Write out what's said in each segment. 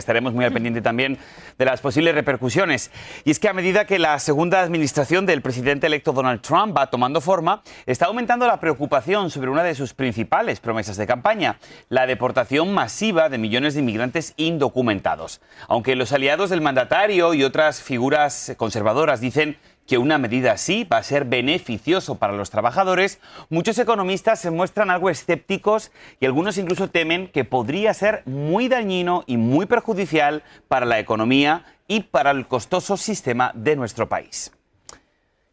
Estaremos muy al pendiente también de las posibles repercusiones. Y es que a medida que la segunda administración del presidente electo Donald Trump va tomando forma, está aumentando la preocupación sobre una de sus principales promesas de campaña, la deportación masiva de millones de inmigrantes indocumentados. Aunque los aliados del mandatario y otras figuras conservadoras dicen que una medida así va a ser beneficioso para los trabajadores, muchos economistas se muestran algo escépticos y algunos incluso temen que podría ser muy dañino y muy perjudicial para la economía y para el costoso sistema de nuestro país.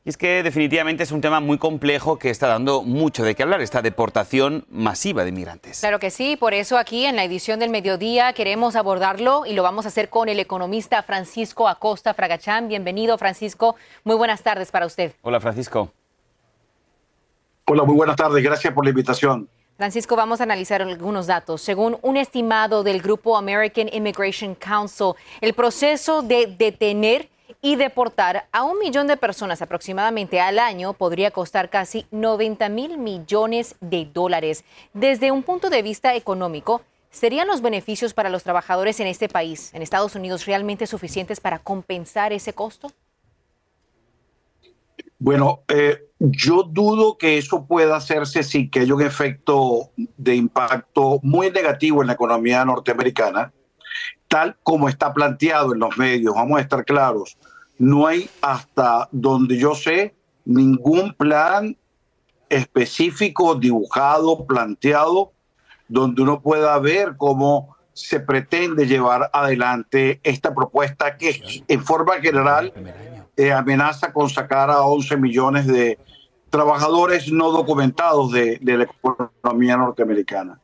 Y es que definitivamente es un tema muy complejo que está dando mucho de qué hablar, esta deportación masiva de inmigrantes. Claro que sí, por eso aquí en la edición del mediodía queremos abordarlo y lo vamos a hacer con el economista Francisco Acosta Fragachán. Bienvenido, Francisco. Muy buenas tardes para usted. Hola, Francisco. Hola, muy buenas tardes. Gracias por la invitación. Francisco, vamos a analizar algunos datos. Según un estimado del grupo American Immigration Council, el proceso de detener y deportar a 1 millón de personas aproximadamente al año podría costar casi 90,000 millones de dólares. Desde un punto de vista económico, ¿serían los beneficios para los trabajadores en este país, en Estados Unidos, realmente suficientes para compensar ese costo? Bueno, yo dudo que eso pueda hacerse sin que haya un efecto de impacto muy negativo en la economía norteamericana, tal como está planteado en los medios. Vamos a estar claros, no hay, hasta donde yo sé, ningún plan específico, dibujado, planteado, donde uno pueda ver cómo se pretende llevar adelante esta propuesta que en forma general amenaza con sacar a 11 millones de trabajadores no documentados de la economía norteamericana.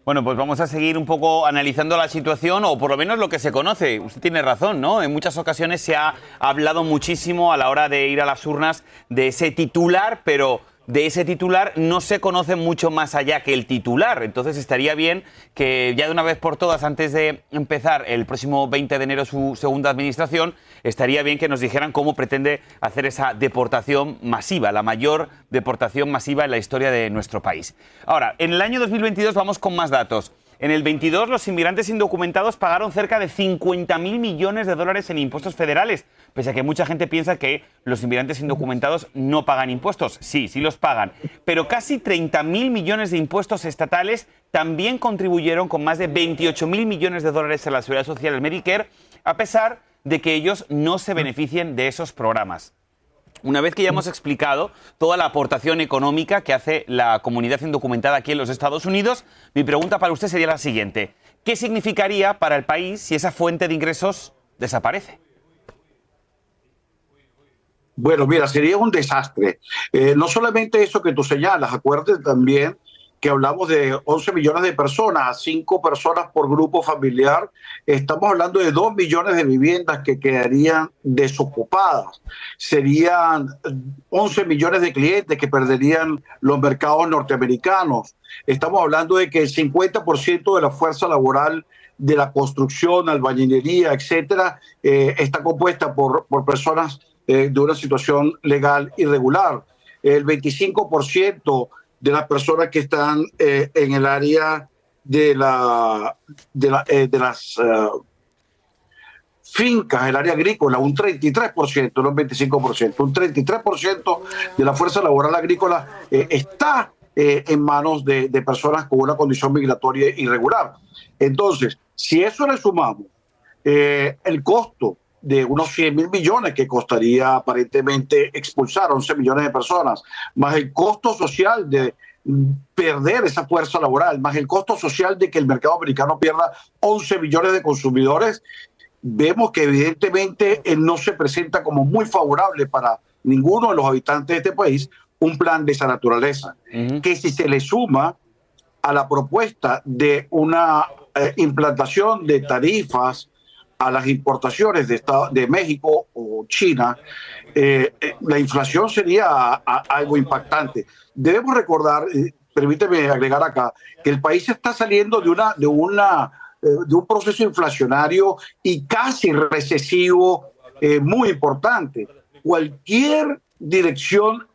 Bueno, pues vamos a seguir un poco analizando la situación, o por lo menos lo que se conoce. Usted tiene razón, ¿no? En muchas ocasiones se ha hablado muchísimo a la hora de ir a las urnas de ese titular, pero de ese titular no se conoce mucho más allá que el titular. Entonces estaría bien que ya de una vez por todas, antes de empezar el próximo 20 de enero su segunda administración, estaría bien que nos dijeran cómo pretende hacer esa deportación masiva, la mayor deportación masiva en la historia de nuestro país. Ahora, en el año 2022 vamos con más datos. En el 22 los inmigrantes indocumentados pagaron cerca de 50,000 millones de dólares en impuestos federales, pese a que mucha gente piensa que los inmigrantes indocumentados no pagan impuestos. Sí, sí los pagan, pero casi 30,000 millones de impuestos estatales también contribuyeron con más de 28,000 millones de dólares a la Seguridad Social, el Medicare, a pesar de que ellos no se beneficien de esos programas. Una vez que ya hemos explicado toda la aportación económica que hace la comunidad indocumentada aquí en los Estados Unidos, mi pregunta para usted sería la siguiente. ¿Qué significaría para el país si esa fuente de ingresos desaparece? Bueno, mira, sería un desastre. No solamente eso que tú señalas, acuérdate también que hablamos de 11 millones de personas, 5 personas por grupo familiar. Estamos hablando de 2 millones de viviendas que quedarían desocupadas. Serían 11 millones de clientes que perderían los mercados norteamericanos. Estamos hablando de que el 50% de la fuerza laboral de la construcción, albañilería, etcétera, está compuesta por personas de una situación legal irregular. El 25% de las personas que están en el área de las fincas, el área agrícola, un 33%, no un 25%, un 33% de la fuerza laboral agrícola está en manos de personas con una condición migratoria irregular. Entonces, si eso le sumamos el costo de unos 100,000 millones que costaría aparentemente expulsar a 11 millones de personas, más el costo social de perder esa fuerza laboral, más el costo social de que el mercado americano pierda 11 millones de consumidores, vemos que evidentemente no se presenta como muy favorable para ninguno de los habitantes de este país un plan de esa naturaleza. Que si se le suma a la propuesta de una implantación de tarifas a las importaciones de México o China, la inflación sería algo impactante. Debemos recordar, permíteme agregar acá, que el país está saliendo de un proceso inflacionario y casi recesivo muy importante. Cualquier dirección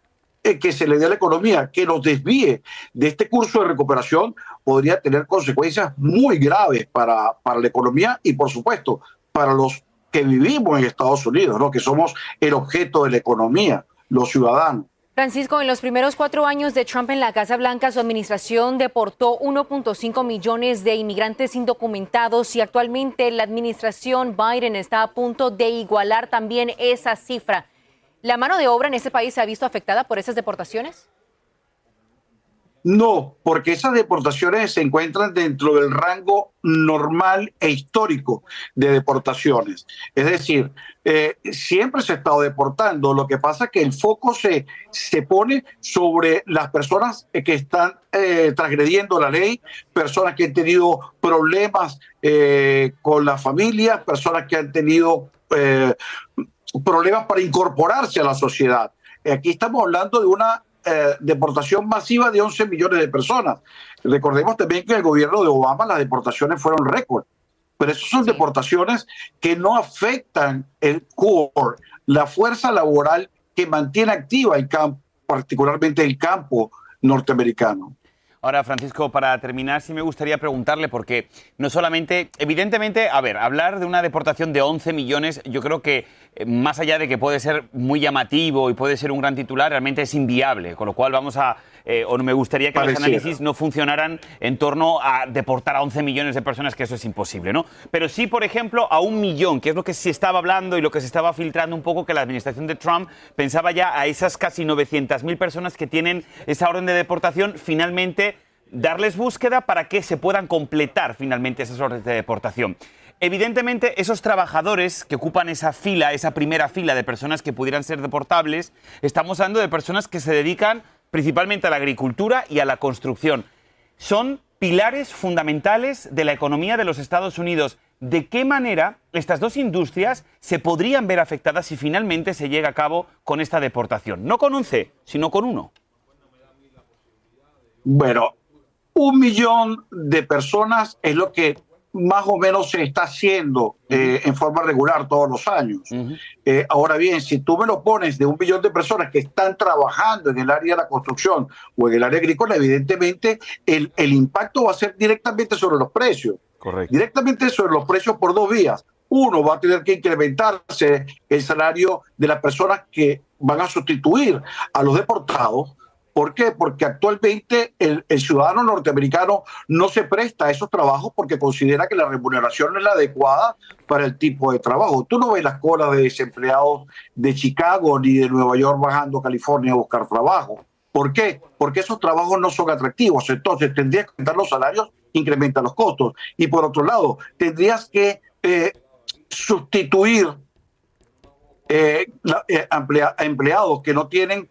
que se le dé a la economía, que nos desvíe de este curso de recuperación, podría tener consecuencias muy graves para la economía y, por supuesto, para los que vivimos en Estados Unidos, ¿no? Que somos el objeto de la economía, los ciudadanos. Francisco, en los primeros 4 años de Trump en la Casa Blanca, su administración deportó 1.5 millones de inmigrantes indocumentados y actualmente la administración Biden está a punto de igualar también esa cifra. ¿La mano de obra en este país se ha visto afectada por esas deportaciones? No, porque esas deportaciones se encuentran dentro del rango normal e histórico de deportaciones. Es decir, siempre se ha estado deportando. Lo que pasa es que el foco se pone sobre las personas que están transgrediendo la ley, personas que han tenido problemas con la familia, personas que han tenido problemas para incorporarse a la sociedad. Aquí estamos hablando de una deportación masiva de 11 millones de personas. Recordemos también que en el gobierno de Obama las deportaciones fueron récord, pero esas son deportaciones que no afectan el core, la fuerza laboral que mantiene activa el campo, particularmente el campo norteamericano. Ahora, Francisco, para terminar, sí me gustaría preguntarle, porque no solamente, evidentemente, a ver, hablar de una deportación de 11 millones, yo creo que más allá de que puede ser muy llamativo y puede ser un gran titular, realmente es inviable, con lo cual vamos a, o me gustaría que los análisis no funcionaran en torno a deportar a 11 millones de personas, que eso es imposible, ¿no? Pero sí, por ejemplo, a 1 millón, que es lo que se estaba hablando y lo que se estaba filtrando un poco, que la administración de Trump pensaba ya a esas casi 900.000 personas que tienen esa orden de deportación, finalmente darles búsqueda para que se puedan completar finalmente esas órdenes de deportación. Evidentemente, esos trabajadores que ocupan esa fila, esa primera fila de personas que pudieran ser deportables, estamos hablando de personas que se dedican principalmente a la agricultura y a la construcción. Son pilares fundamentales de la economía de los Estados Unidos. ¿De qué manera estas dos industrias se podrían ver afectadas si finalmente se llega a cabo con esta deportación? No con 11, sino con 1. Bueno, 1 millón de personas es lo que más o menos se está haciendo en forma regular todos los años. Ahora bien, si tú me lo pones de 1 millón de personas que están trabajando en el área de la construcción o en el área agrícola, evidentemente el impacto va a ser directamente sobre los precios. Correcto. Directamente sobre los precios por 2 vías. Uno, va a tener que incrementarse el salario de las personas que van a sustituir a los deportados. ¿Por qué? Porque actualmente el ciudadano norteamericano no se presta a esos trabajos porque considera que la remuneración no es la adecuada para el tipo de trabajo. Tú no ves las colas de desempleados de Chicago ni de Nueva York bajando a California a buscar trabajo. ¿Por qué? Porque esos trabajos no son atractivos. Entonces tendrías que aumentar los salarios, incrementar los costos. Y por otro lado, tendrías que sustituir empleados que no tienen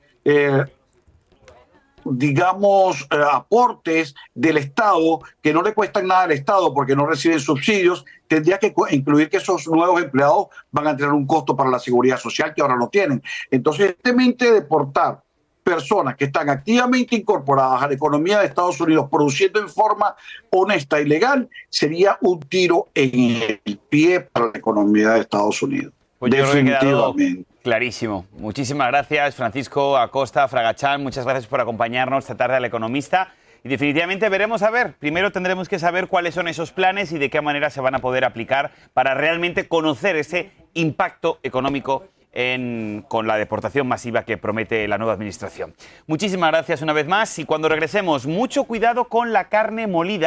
digamos, aportes del Estado que no le cuestan nada al Estado porque no reciben subsidios. Tendría que incluir que esos nuevos empleados van a tener un costo para la seguridad social que ahora no tienen. Entonces, evidentemente, deportar personas que están activamente incorporadas a la economía de Estados Unidos produciendo en forma honesta y legal sería un tiro en el pie para la economía de Estados Unidos. Pues yo creo que ha quedado clarísimo. Muchísimas gracias, Francisco Acosta Fragachán. Muchas gracias por acompañarnos esta tarde al Economista. Y definitivamente veremos a ver. Primero tendremos que saber cuáles son esos planes y de qué manera se van a poder aplicar para realmente conocer ese impacto económico con la deportación masiva que promete la nueva administración. Muchísimas gracias una vez más y cuando regresemos, mucho cuidado con la carne molida.